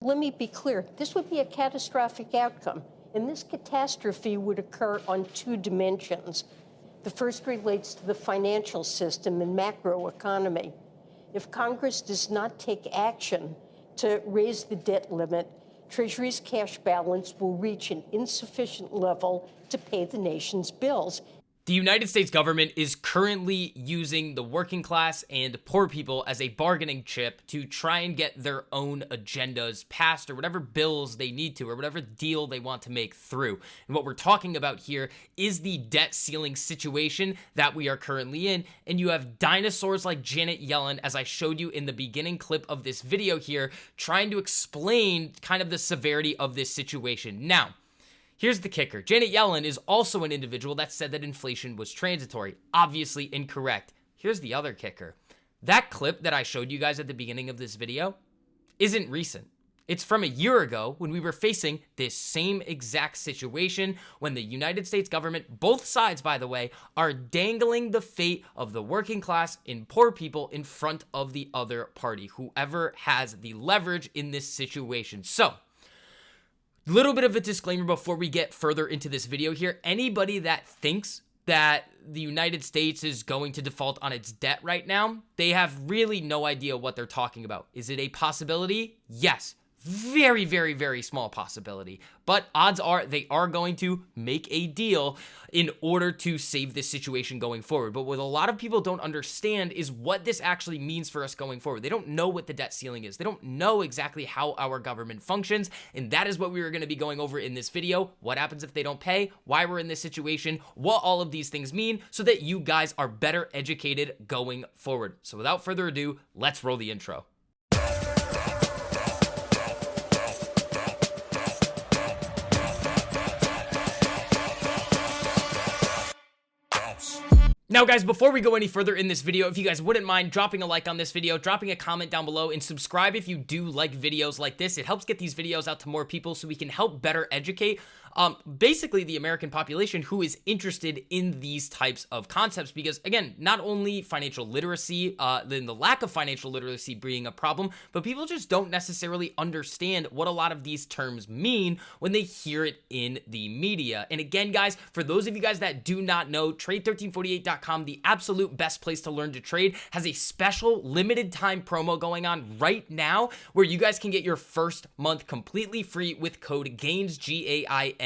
Let me be clear, this would be a catastrophic outcome, and this catastrophe would occur on two dimensions. The first relates to the financial system and macroeconomy. If Congress does not take action to raise the debt limit, Treasury's cash balance will reach an insufficient level to pay the nation's bills. The United States government is currently using the working class and poor people as a bargaining chip to try and get their own agendas passed or whatever bills they need to or whatever deal they want to make through. And what we're talking about here is the debt ceiling situation that we are currently in. And you have dinosaurs like Janet Yellen, as I showed you in the beginning clip of this video here, trying to explain kind of the severity of this situation. Now, here's the kicker. Janet Yellen is also an individual that said that inflation was transitory. Obviously incorrect. Here's the other kicker. That clip that I showed you guys at the beginning of this video isn't recent. It's from a year ago when we were facing this same exact situation when the United States government, both sides by the way, are dangling the fate of the working class and poor people in front of the other party, whoever has the leverage in this situation. So, little bit of a disclaimer before we get further into this video here. Anybody that thinks that the United States is going to default on its debt right now, they have really no idea what they're talking about. Is it a possibility? Yes. Very, very, very small possibility. But odds are they are going to make a deal in order to save this situation going forward. But what a lot of people don't understand is what this actually means for us going forward. They don't know what the debt ceiling is. They don't know exactly how our government functions. And that is what we are going to be going over in this video. What happens if they don't pay? Why we're in this situation? What all of these things mean so that you guys are better educated going forward. So without further ado, let's roll the intro. Now guys, before we go any further in this video, if you guys wouldn't mind dropping a like on this video, dropping a comment down below, and subscribe if you do like videos like this. It helps get these videos out to more people so we can help better educate basically the American population who is interested in these types of concepts, because again, not only financial literacy, then the lack of financial literacy being a problem, but people just don't necessarily understand what a lot of these terms mean when they hear it in the media. And again, guys, for those of you guys that do not know, Trade1348.com, the absolute best place to learn to trade, has a special limited time promo going on right now where you guys can get your first month completely free with code GAINS, GAINZ.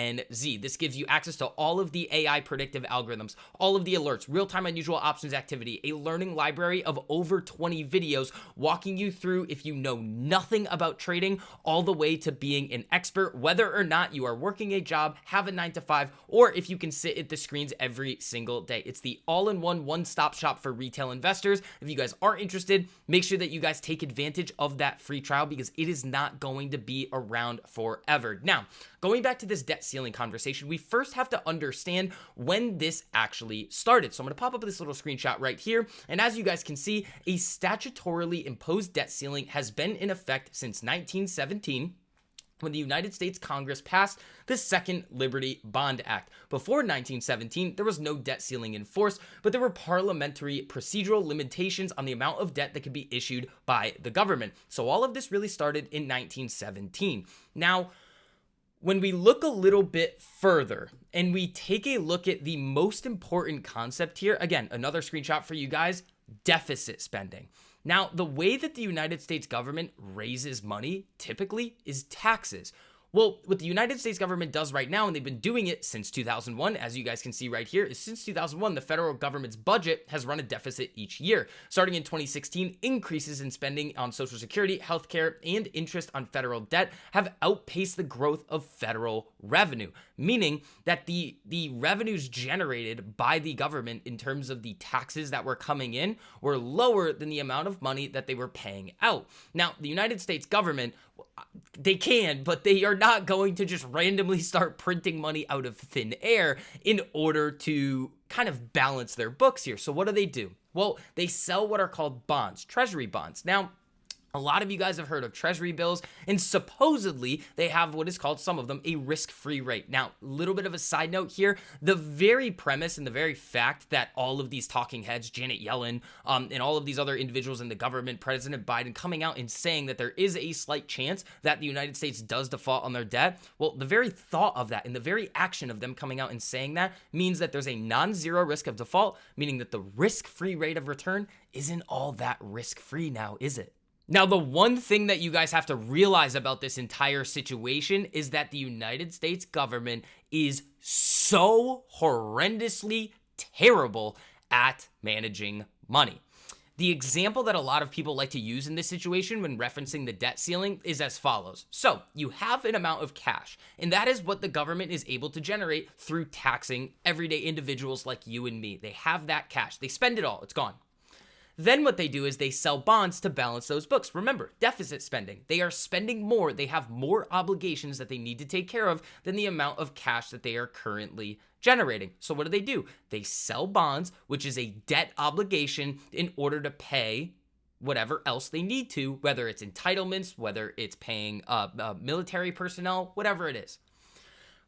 This gives you access to all of the AI predictive algorithms, all of the alerts, real-time unusual options activity, a learning library of over 20 videos walking you through if you know nothing about trading all the way to being an expert, whether or not you are working a job, have a 9-to-5, or if you can sit at the screens every single day. It's the all-in-one, one-stop shop for retail investors. If you guys are interested, make sure that you guys take advantage of that free trial because it is not going to be around forever. Now, going back to this debt ceiling conversation, we first have to understand when this actually started. So I'm going to pop up this little screenshot right here. And as you guys can see, a statutorily imposed debt ceiling has been in effect since 1917. When the United States Congress passed the Second Liberty Bond Act. Before 1917, there was no debt ceiling in force, but there were parliamentary procedural limitations on the amount of debt that could be issued by the government. So all of this really started in 1917. Now, when we look a little bit further and we take a look at the most important concept here, again, another screenshot for you guys, deficit spending. Now, the way that the United States government raises money typically is taxes. Well, what the United States government does right now, and they've been doing it since 2001, as you guys can see right here, is since 2001, the federal government's budget has run a deficit each year. Starting in 2016, increases in spending on Social Security, healthcare, and interest on federal debt have outpaced the growth of federal revenue, meaning that the revenues generated by the government in terms of the taxes that were coming in were lower than the amount of money that they were paying out. Now, the United States government, they can, but they are not going to just randomly start printing money out of thin air in order to kind of balance their books here. So what do? Well, they sell what are called bonds, treasury bonds. Now, A lot of you guys have heard of treasury bills, and supposedly they have what is called, some of them, a risk-free rate. Now, a little bit of a side note here, the very premise and the very fact that all of these talking heads, Janet Yellen, and all of these other individuals in the government, President Biden, coming out and saying that there is a slight chance that the United States does default on their debt, well, the very thought of that and the very action of them coming out and saying that means that there's a non-zero risk of default, meaning that the risk-free rate of return isn't all that risk-free now, is it? Now, the one thing that you guys have to realize about this entire situation is that the United States government is so horrendously terrible at managing money. The example that a lot of people like to use in this situation when referencing the debt ceiling is as follows. So, you have an amount of cash, and that is what the government is able to generate through taxing everyday individuals like you and me. They have that cash. They spend it all. It's gone. Then what they do is they sell bonds to balance those books. Remember, deficit spending. They are spending more. They have more obligations that they need to take care of than the amount of cash that they are currently generating. So what do? They sell bonds, which is a debt obligation, in order to pay whatever else they need to, whether it's entitlements, whether it's paying military personnel, whatever it is.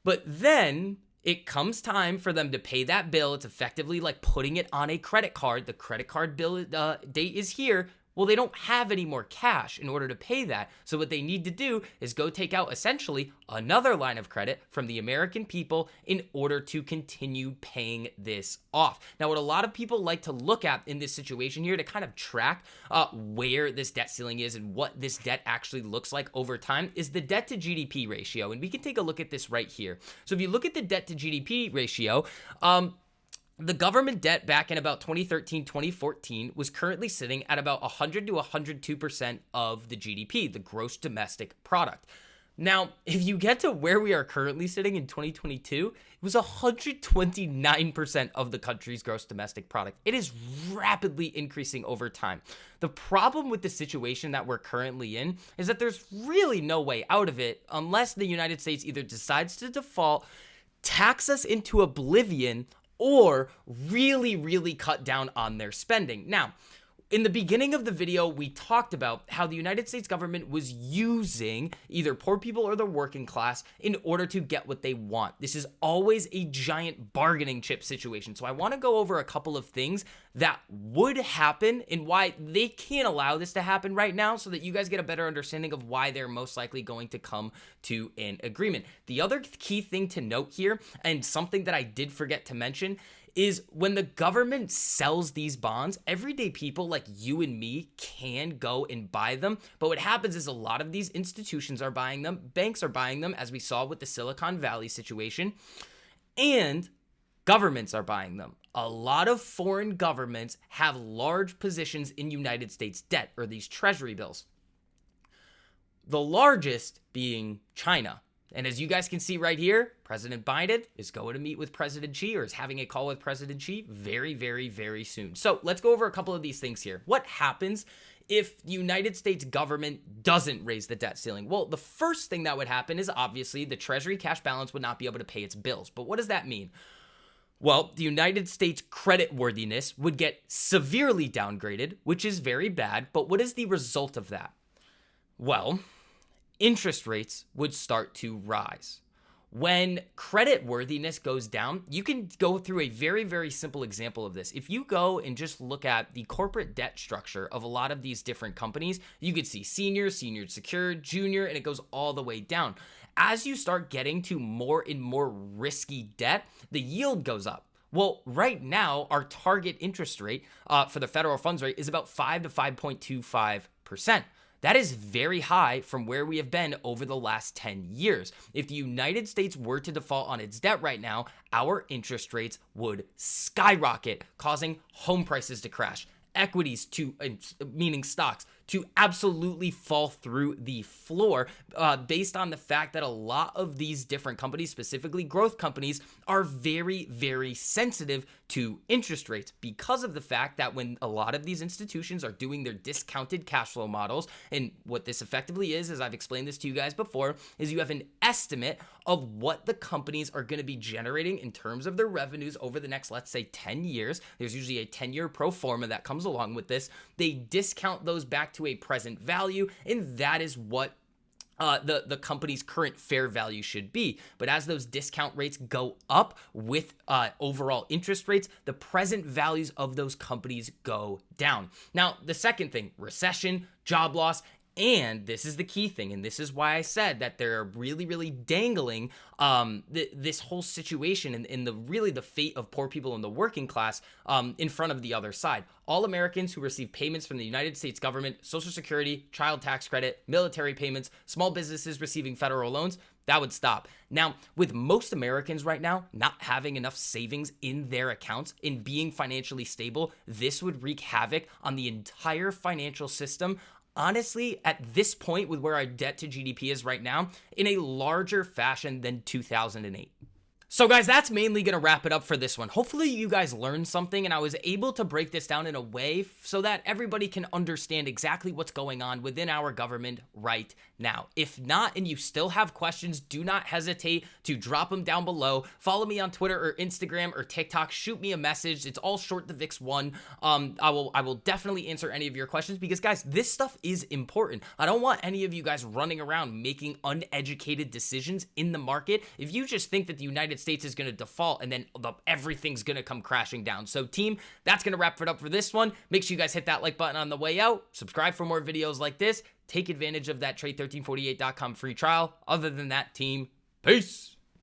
But then it comes time for them to pay that bill. It's effectively like putting it on a credit card. The credit card bill date is here. Well, they don't have any more cash in order to pay that. So what they need to do is go take out essentially another line of credit from the American people in order to continue paying this off. Now, what a lot of people like to look at in this situation here to kind of track where this debt ceiling is and what this debt actually looks like over time is the debt to GDP ratio. And we can take a look at this right here. So if you look at the debt to GDP ratio, the government debt back in about 2013, 2014 was currently sitting at about 100 to 102% of the GDP, the gross domestic product. Now, if you get to where we are currently sitting in 2022, it was 129% of the country's gross domestic product. It is rapidly increasing over time. The problem with the situation that we're currently in is that there's really no way out of it unless the United States either decides to default, tax us into oblivion, or really, really cut down on their spending. Now, in the beginning of the video, we talked about how the United States government was using either poor people or the working class in order to get what they want. This is always a giant bargaining chip situation. So I want to go over a couple of things that would happen and why they can't allow this to happen right now so that you guys get a better understanding of why they're most likely going to come to an agreement. The other key thing to note here, and something that I did forget to mention, is when the government sells these bonds, everyday people like you and me can go and buy them. But what happens is a lot of these institutions are buying them, banks are buying them, as we saw with the Silicon Valley situation, and governments are buying them. A lot of foreign governments have large positions in United States debt, or these treasury bills. The largest being China. And as you guys can see right here, President Biden is going to meet with President Xi, or is having a call with President Xi very, very, very soon. So let's go over a couple of these things here. What happens if the United States government doesn't raise the debt ceiling? Well, the first thing that would happen is obviously the Treasury cash balance would not be able to pay its bills. But what does that mean? Well, the United States creditworthiness would get severely downgraded, which is very bad. But what is the result of that? Well, interest rates would start to rise. When creditworthiness goes down, you can go through a very, very simple example of this. If you go and just look at the corporate debt structure of a lot of these different companies, you could see senior, senior secured, junior, and it goes all the way down. As you start getting to more and more risky debt, the yield goes up. Well, right now, our target interest rate for the federal funds rate is about 5 to 5.25%. That is very high from where we have been over the last 10 years. If the United States were to default on its debt right now, our interest rates would skyrocket, causing home prices to crash, equities meaning stocks, to absolutely fall through the floor based on the fact that a lot of these different companies, specifically growth companies, are very, very sensitive to interest rates because of the fact that when a lot of these institutions are doing their discounted cash flow models, and what this effectively is, as I've explained this to you guys before, is you have an estimate of what the companies are going to be generating in terms of their revenues over the next, let's say, 10 years. There's usually a 10-year pro forma that comes along with this. They discount those back to a present value, and that is what the company's current fair value should be. But as those discount rates go up with overall interest rates, the present values of those companies go down. Now, the second thing, recession, job loss, and this is the key thing, and this is why I said that they're really, really dangling this whole situation and the fate of poor people in the working class in front of the other side. All Americans who receive payments from the United States government, Social Security, child tax credit, military payments, small businesses receiving federal loans, that would stop. Now, with most Americans right now not having enough savings in their accounts, in being financially stable, this would wreak havoc on the entire financial system. Honestly, at this point, with where our debt to GDP is right now, in a larger fashion than 2008. So guys, that's mainly going to wrap it up for this one. Hopefully you guys learned something and I was able to break this down in a way so that everybody can understand exactly what's going on within our government right now. If not, and you still have questions, do not hesitate to drop them down below. Follow me on Twitter or Instagram or TikTok. Shoot me a message. It's all short the VIX1. I will definitely answer any of your questions because guys, this stuff is important. I don't want any of you guys running around making uneducated decisions in the market. If you just think that the United States is going to default and then everything's going to come crashing down. So team, that's going to wrap it up for this one. Make sure you guys hit that like button on the way out. Subscribe for more videos like this. Take advantage of that trade1348.com free trial. Other than that, team, peace.